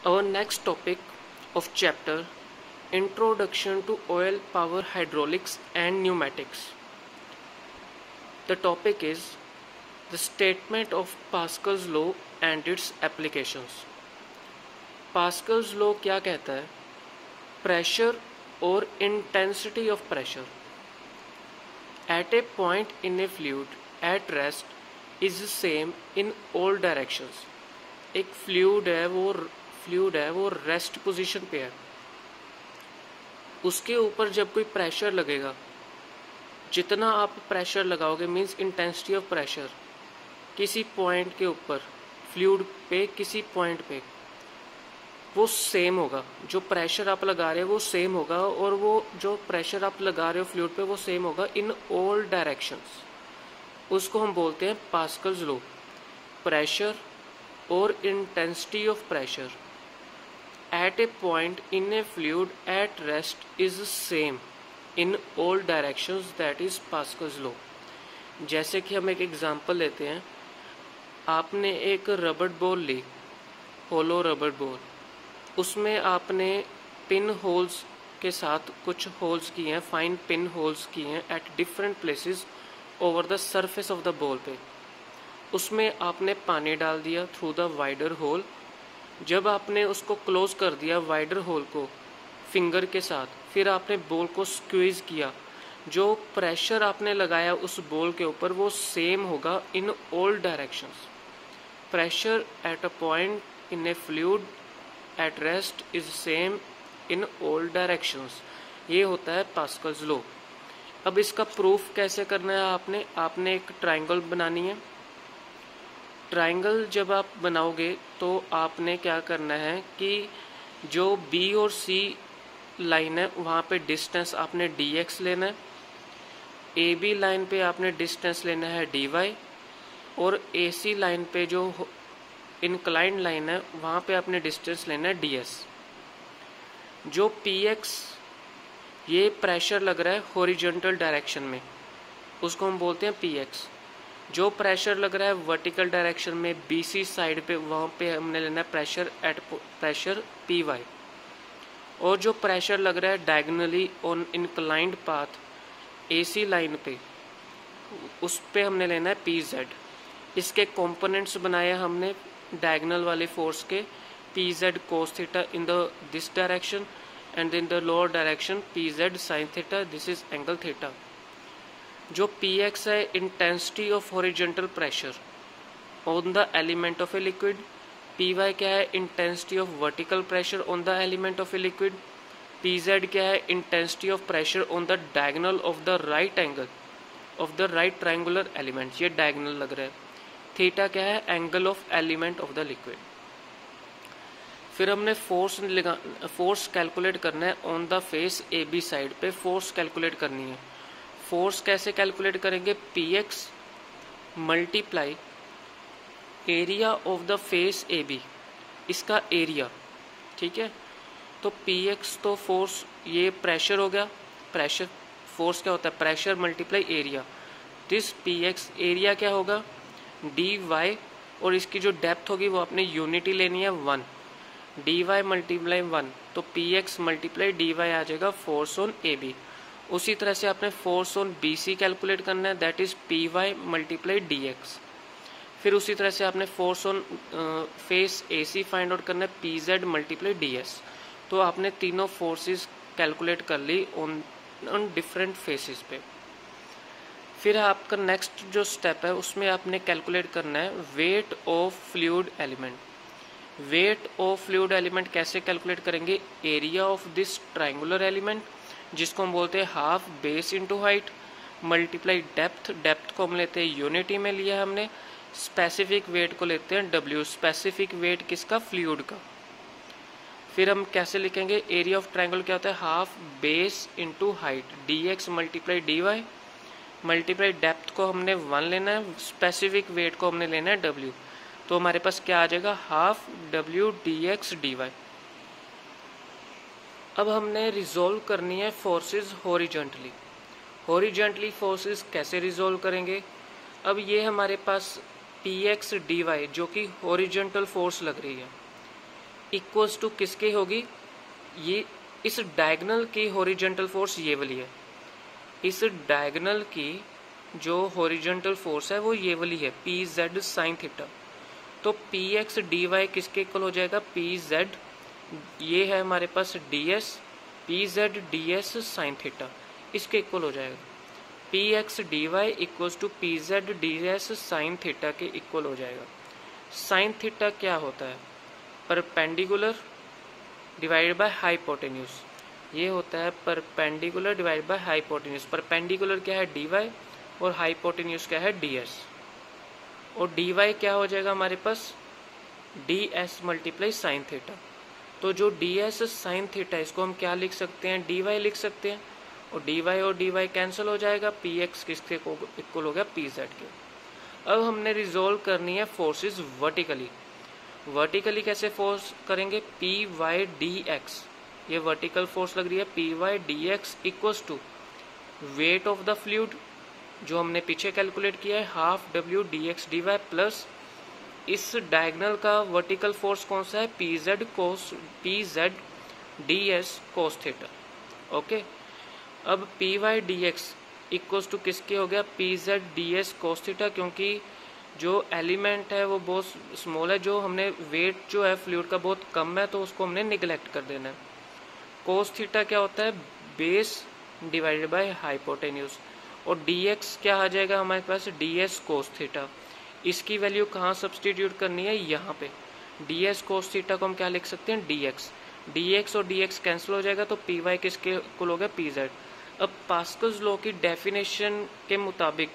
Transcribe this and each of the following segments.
Our next topic of chapter Introduction to Oil Power Hydraulics and Pneumatics. The topic is the statement of Pascal's law and its applications. Pascal's law क्या कहता है? Pressure और intensity of pressure at a point in a fluid at rest is the same in all directions. एक fluid है वो rest position पे है, उसके ऊपर जब कोई प्रेशर लगेगा, जितना आप प्रेशर लगाओगे मींस इंटेंसिटी ऑफ प्रेशर किसी पॉइंट के ऊपर फ्लूइड पे किसी पॉइंट पे वो सेम होगा। जो प्रेशर आप लगा रहे हो वो सेम होगा और वो जो प्रेशर आप लगा रहे हो फ्लूइड पे वो सेम होगा इन ऑल डायरेक्शंस। उसको हम बोलते हैं पास्कल्स लॉ। प्रेशर और intensity of pressure at a point in a fluid at rest is same in all directions, that is Pascal's law। जैसे कि हम एक एग्जांपल लेते हैं, आपने एक रबर बॉल ली, होलो रबर बॉल, उसमें आपने पिन होल्स के साथ कुछ होल्स किए हैं, फाइन पिन होल्स किए हैं at different places over the surface of the ball पे। उसमें आपने पानी डाल दिया थ्रू द वाइडर होल। जब आपने उसको क्लोज कर दिया वाइडर होल को फिंगर के साथ, फिर आपने बॉल को स्क्वीज किया, जो प्रेशर आपने लगाया उस बॉल के ऊपर वो सेम होगा in all directions. Pressure at a point in A fluid at rest is same in all directions. ये होता है पास्कल्स लॉ। अब इसका प्रूफ कैसे करना है? आपने एक ट्राइंगल बनानी है। ट्राइंगल जब आप बनाओगे तो आपने क्या करना है कि जो बी और सी लाइन है वहाँ पे डिस्टेंस आपने dx लेना है, ए बी लाइन पे आपने डिस्टेंस लेना है dy, और AC लाइन पे जो इंक्लाइंड लाइन है वहाँ पे आपने डिस्टेंस लेना है ds। जो px ये प्रेशर लग रहा है हॉरिजॉन्टल डायरेक्शन में, उसको हम बोलते हैं px। जो प्रेशर लग रहा है वर्टिकल डायरेक्शन में BC साइड पे, वहाँ पे हमने लेना है प्रेशर py। और जो प्रेशर लग रहा है diagonally on inclined path AC line पे, उस पे हमने लेना है pz। इसके कंपोनेंट्स बनाए हमने डायगोनल वाले फोर्स के, pz cos theta in the this direction and in the lower direction pz sin theta, this is angle theta. जो px है intensity of horizontal pressure on the element of a liquid, py क्या है intensity of vertical pressure on the element of a liquid, pz क्या है intensity of pressure on the diagonal of the right angle of the right triangular element, ये diagonal लग रहा है। Theta क्या है angle of element of the liquid. फिर हमने फोर्स कैलकुलेट करना है on the face A B side पे, फोर्स कैलकुलेट करनी है। फोर्स कैसे कैलकुलेट करेंगे? px multiply area of the face A B, इसका एरिया, ठीक है। तो px तो फोर्स, ये प्रेशर हो गया, प्रेशर फोर्स क्या होता है? Pressure multiply area, this px। Area क्या होगा? dy, और इसकी जो डेप्थ होगी वो आपने यूनिटी लेनी है 1, dy मल्टीप्लाई 1, तो px मल्टीप्लाई dy आ जाएगा फोर्स ऑन ए बी। उसी तरह से आपने फोर्स ऑन BC कैलकुलेट करना है, that is py multiply dx। फिर उसी तरह से आपने force on face AC find out करना है, pz मल्टीप्लाई ds। तो आपने तीनों फोर्सेस कैलकुलेट कर ली ऑन डिफरेंट फेसेस पे। फिर आपका नेक्स्ट जो स्टेप है उसमें आपने कैलकुलेट करना है weight of fluid element. Weight of fluid element कैसे कैलकुलेट करेंगे? Area of this triangular element, जिसको हम बोलते हैं half base into height, multiply depth, depth को हम लेते हैं यूनिटी में लिया हमने, स्पेसिफिक वेट को लेते हैं W। स्पेसिफिक वेट किसका? फ्लूइड का। फिर हम कैसे लिखेंगे? एरिया ऑफ ट्रायंगल क्या होता है? Half base into height, dx multiply dy, multiply depth को हमने 1 लेना है, स्पेसिफिक वेट को हमने लेना है W। तो हमारे पास क्या आ जाएगा? Half W dx dy। अब हमने रिजोल्व करनी है फोर्सेस हॉरिजॉन्टली। हॉरिजॉन्टली फोर्सेस कैसे रिजोल्व करेंगे? अब ये हमारे पास px dy जो कि हॉरिजॉन्टल फोर्स लग रही है, इक्वल्स टू किसके होगी, ये इस डायगोनल की हॉरिजॉन्टल फोर्स ये वाली है, इस डायगोनल की जो हॉरिजॉन्टल फोर्स है वो ये वाली है, पी जेड साइन थीटा। तो पी एक्स डी वाई किसके इक्वल हो जाएगा, पी जेड, ये है हमारे पास D S, P Z D S sine theta, इसके इक्वल हो जाएगा। P X D Y equals to P Z D S sine theta के इक्वल हो जाएगा। साइन थीटा क्या होता है, परपेंडिकुलर डिवाइडेड बाय हाइपोटेन्यूज, ये होता है perpendicular divided by hypotenuse. Perpendicular क्या है, डी वाई, और हाइपोटेन्यूज क्या है, डी एस। और डी वाई क्या हो जाएगा हमारे पास, D S multiply sine theta. तो जो डी एस साइन थीटा इसको हम क्या लिख सकते हैं, डी वाई लिख सकते हैं, और डी वाई कैंसिल हो जाएगा, पी एक्स किसके इक्वल हो गया, पी जेड के। अब हमने रिजोल्व करनी है फोर्सेस वर्टिकली। वर्टिकली कैसे फोर्स करेंगे, पी वाई डी एक्स, ये वर्टिकल फोर्स लग रही है, P Y D X equals to weight of the fluid जो हमने पीछे कैलकुलेट किया है, half W D X D Y, plus इस डायगोनल का वर्टिकल फोर्स कौन सा है, P Z D S cos theta. Okay, अब P Y D X equals to किसके हो गया, P Z D S cos theta, क्योंकि जो एलिमेंट है वो बहुत स्मॉल है, जो हमने वेट जो है फ्लूइड का बहुत कम है, तो उसको हमने निगलेक्ट कर देना है। कोस थीटा क्या होता है, बेस डिवाइडेड बाय हाइपोटेन्यूज, और डी एक्स क्या आ जाएगा हमारे पास, डी एस कोस थीटा। इसकी वैल्यू कहाँ सब्सटीट्यूट करनी है, यहाँ पे। डी एस कोस थीटा को हम क्या लिख सकते हैं, डी एक्स और डी एक्स कैंसिल हो जाएगा, तो पी वाई किसके इक्वल हो गया, पी जेड। अब पास्कल्स लॉ की डेफिनेशन के मुताबिक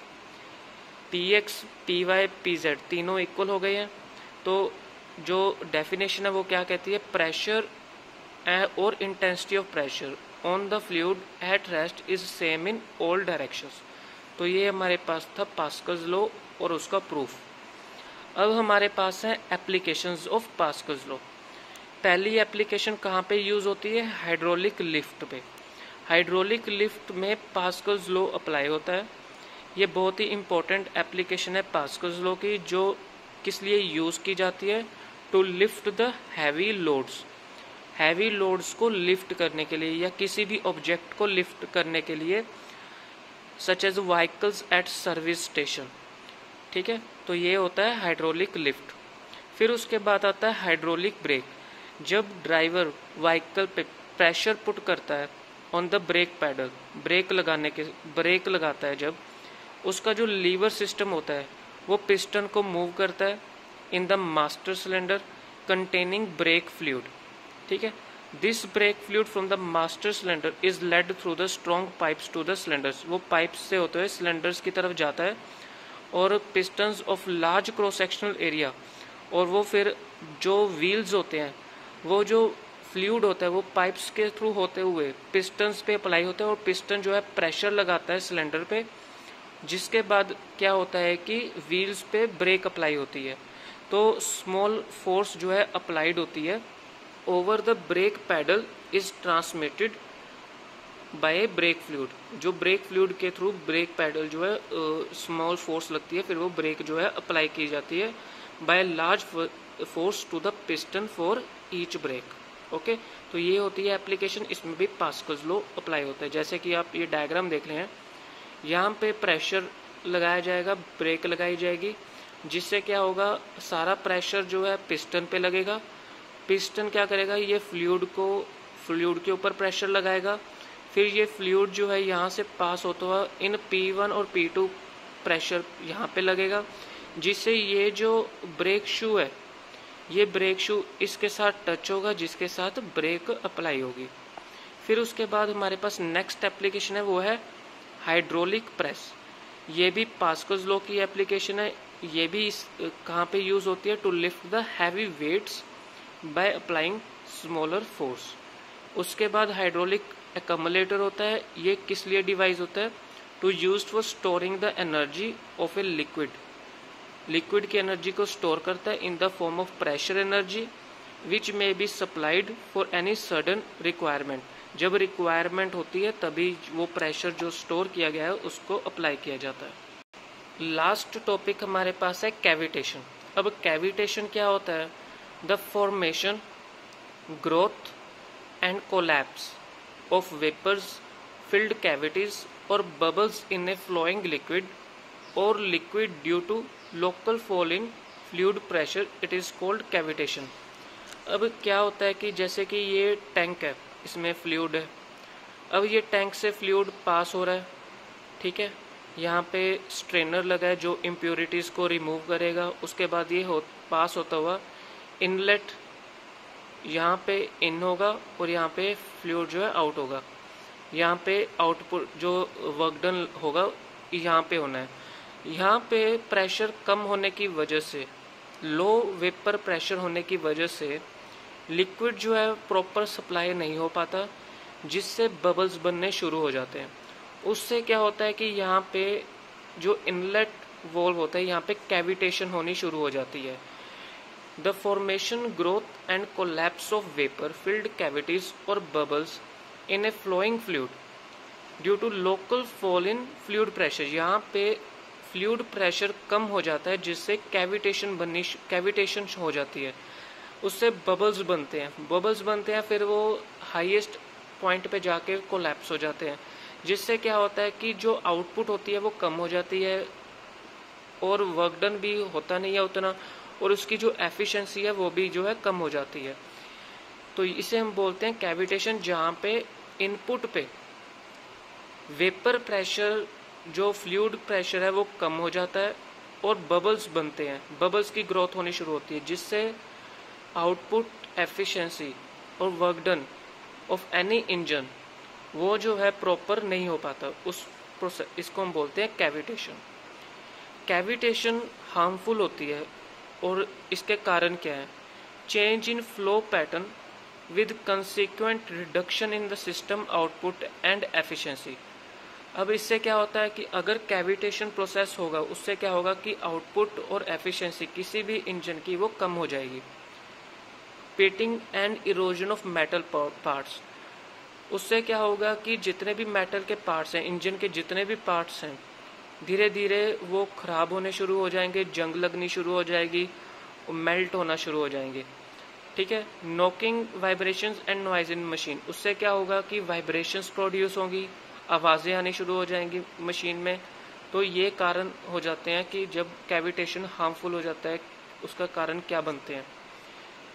p x p y p z तीनों इक्वल हो गए हैं। तो जो डेफिनेशन है वो क्या कहती है, प्रेशर और intensity of pressure on the fluid at rest is same in all directions. तो ये हमारे पास था पास्कल्स लॉ और उसका प्रूफ। अब हमारे पास है एप्लीकेशंस ऑफ पास्कल्स लॉ। पहली एप्लीकेशन कहाँ पे यूज होती है, हाइड्रोलिक लिफ्ट पे। हाइड्रोलिक लिफ्ट में पास्कल्स लॉ अप्लाई होता है। ये बहुत ही इंपॉर्टेंट एप्लीकेशन है पास्कल्स लॉ की, जो किस लिए यूज की जाती है, to lift the heavy loads. Heavy loads को लिफ्ट करने के लिए या किसी भी ऑब्जेक्ट को लिफ्ट करने के लिए, such as vehicles at service station. ठीक है, तो ये होता है हाइड्रोलिक लिफ्ट। फिर उसके बाद आता है हाइड्रोलिक ब्रेक। जब ड्राइवर व्हीकल पे प्रेशर पुट करता है on the brake pedal, brake लगाता है, जब उसका जो लीवर सिस्टम होता है वो पिस्टन को मूव करता है in the master cylinder containing brake fluid. ठीक है, this brake fluid from the master cylinder is led through the strong pipes to the cylinders. वो पाइप्स से होते हुए सिलेंडर्स की तरफ जाता है, और pistons of large cross sectional area, और वो फिर जो व्हील्स होते हैं, वो जो फ्लूइड होता है वो पाइप्स के थ्रू होते हुए पिस्टन्स पे अप्लाई होता है, और पिस्टन जो है प्रेशर लगाता है सिलेंडर पे, जिसके बाद क्या होता है कि व्हील्स पे ब्रेक अप्लाई होती है। तो स्मॉल फोर्स जो है अप्लाइड होती है over the brake pedal is transmitted by brake fluid. जो ब्रेक फ्लूइड के थ्रू ब्रेक पैडल जो है स्मॉल फोर्स लगती है, फिर वो ब्रेक जो है अप्लाई की जाती है by large force to the piston for each brake. Okay, तो ये होती है एप्लीकेशन, इसमें भी पास्कल्स लॉ अप्लाई होता है। जैसे कि आप ये डायग्राम देख रहे हैं, यहाँ पे प्रेशर लगाया जाएगा, ब्रेक लगाई जाएगी, जिससे क्या होगा, सारा प्रेशर जो है पिस्टन पे लगेगा। पिस्टन क्या करेगा, ये फ्लूइड के ऊपर प्रेशर लगाएगा, फिर ये फ्लूइड जो है यहाँ से पास होता हुआ इन P1 और P2 प्रेशर यहाँ पे लगेगा, जिससे ये जो ब्रेक शू है, ये ब्रेक शू इसके साथ टच होगा, जिसके साथ ब्रेक अप्लाई होगी। फिर उसके बाद हमारे पास नेक्स्ट एप्लीकेशन है, वो है हाइड्रोलिक प्रेस। ये भी पास्कल्स लॉ की एप्लीकेशन है। ये भी कहाँ पे यूज होती है, to lift the heavy weights by applying smaller force. उसके बाद हाइड्रोलिक एक्यूमुलेटर होता है। ये किस लिए डिवाइस होता है, to use for storing the energy of a liquid. Liquid की एनर्जी को स्टोर करता है in the form of pressure energy which may be supplied for any sudden requirement. जब रिक्वायरमेंट होती है तभी वो प्रेशर जो स्टोर किया गया है उसको अप्लाई किया जाता है। लास्ट टॉपिक हमारे पास है कैविटेशन। अब कैविटेशन क्या होता है, the formation growth and collapse of vapors, filled cavities or bubbles in a flowing liquid or liquid due to local fall in fluid pressure, it is called cavitation। अब क्या होता है कि जैसे कि ये टैंक है, इसमें फ्लूइड है, अब ये टैंक से फ्लूइड पास हो रहा है, ठीक है, यहाँ पे स्ट्रेनर लगा है जो इम्प्योरिटीज़ को रिमूव करेगा, उसके बाद ये पास होता हुआ इनलेट यहाँ पे इन होगा और यहाँ पे फ्लूइड जो है आउट होगा, यहाँ पे आउटपुट जो वर्क डन होगा यहाँ पे होना है। यहाँ पे प्रेशर कम होने की वजह से, लो वेपर प्रेशर होने की वजह से लिक्विड जो है प्रॉपर सप्लाई नहीं हो पाता, जिससे बबल्स बनने शुरू हो जाते हैं। उससे क्या होता है कि यहाँ पे जो इनलेट वॉल्व होता है यहाँ पे कैविटेशन होनी शुरू हो जाती है। The formation, growth and collapse of vapour, filled cavities और bubbles in a flowing fluid due to local fall in fluid pressure. यहाँ पे फ्लूइड प्रेशर कम हो जाता है जिससे कैविटेशन हो जाती है, उससे बबल्स बनते हैं, फिर वो हाईएस्ट पॉइंट पे जाके कोलैप्स हो जाते हैं, जिससे क्या होता है कि जो आउटपुट होती है वो कम हो जाती है और वर्क डन भी होता नहीं है उतना, और उसकी जो एफिशिएंसी है वो भी जो है कम हो जाती है। तो इसे हम बोलते हैं कैविटेशन, जहाँ पे इनपुट पे वेपर प्रेशर, जो फ्लूइड प्रेशर है वो कम हो जाता है और बबल्स बनते हैं, बबल्स की ग्रोथ होनी शुरू होती है, जिससे आउटपुट एफिशिएंसी और work done of any engine वो जो है प्रॉपर नहीं हो पाता, उस प्रोसेस, इसको हम बोलते हैं कैविटेशन। कैविटेशन हार्मफुल होती है और इसके कारण क्या है? Change in flow pattern with consequent reduction in the system output and efficiency. अब इससे क्या होता है कि अगर कैविटेशन प्रोसेस होगा, उससे क्या होगा कि आउटपुट और एफिशिएंसी किसी भी इंजन की वो कम हो जाएगी। Pitting and erosion of metal parts, उससे क्या होगा कि जितने भी मेटल के पार्ट्स हैं, इंजन के जितने भी पार्ट्स हैं, धीरे धीरे वो खराब होने शुरू हो जाएंगे, जंग लगनी शुरू हो जाएगी, मेल्ट होना शुरू हो जाएंगे, ठीक है। Knocking, vibrations and noise in machine, उससे क्या होगा कि वाइब्रेशंस प्रोड्यूस होंगी, आवाज़ें आनी शुरू हो जाएंगी मशीन में। तो ये कारण हो जाते हैं कि जब कैविटेशन हार्मफुल हो जाता है, उसका कारण क्या बनते हैं।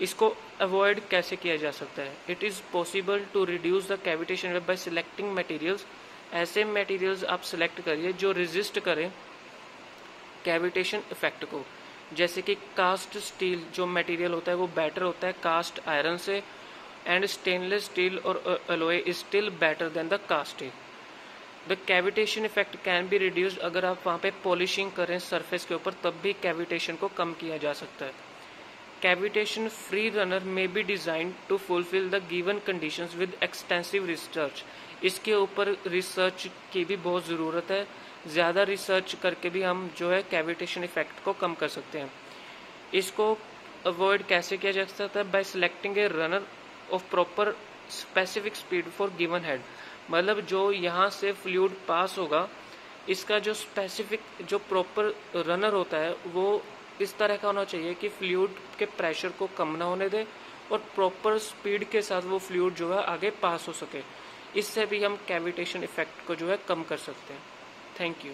इसको अवॉइड कैसे किया जा सकता है? It is possible to reduce the cavitation by selecting materials. ऐसे मटेरियल्स आप सिलेक्ट करिए जो रेजिस्ट करें कैविटेशन इफेक्ट को, जैसे कि कास्ट स्टील जो मटेरियल होता है वो बेटर होता है कास्ट आयरन से, एंड स्टेनलेस स्टील और alloy is still better than the cast steel. The cavitation effect can be reduced, अगर आप वहाँ पे पॉलिशिंग करें सरफेस के ऊपर तब भी कैविटेशन को कम किया जा सकता है। कैविटेशन फ्री रनर में be design to fulfil the given conditions with extensive research. इसके ऊपर रिसर्च की भी बहुत ज़रूरत है, ज़्यादा रिसर्च करके भी हम जो है कैविटेशन इफेक्ट को कम कर सकते हैं। इसको अवॉइड कैसे किया जा सकता है? Bye selecting a runner of proper specific speed for given head, मतलब जो यहाँ से फ्लूइड पास होगा, इसका जो स्पेसिफिक जो प्रॉपर रनर होता है वो इस तरह का होना चाहिए कि फ्लूइड के प्रेशर को कम ना होने दे और प्रॉपर स्पीड के साथ वो फ्लूइड जो है आगे पास हो सके। इससे भी हम कैविटेशन इफेक्ट को जो है कम कर सकते हैं। Thank you.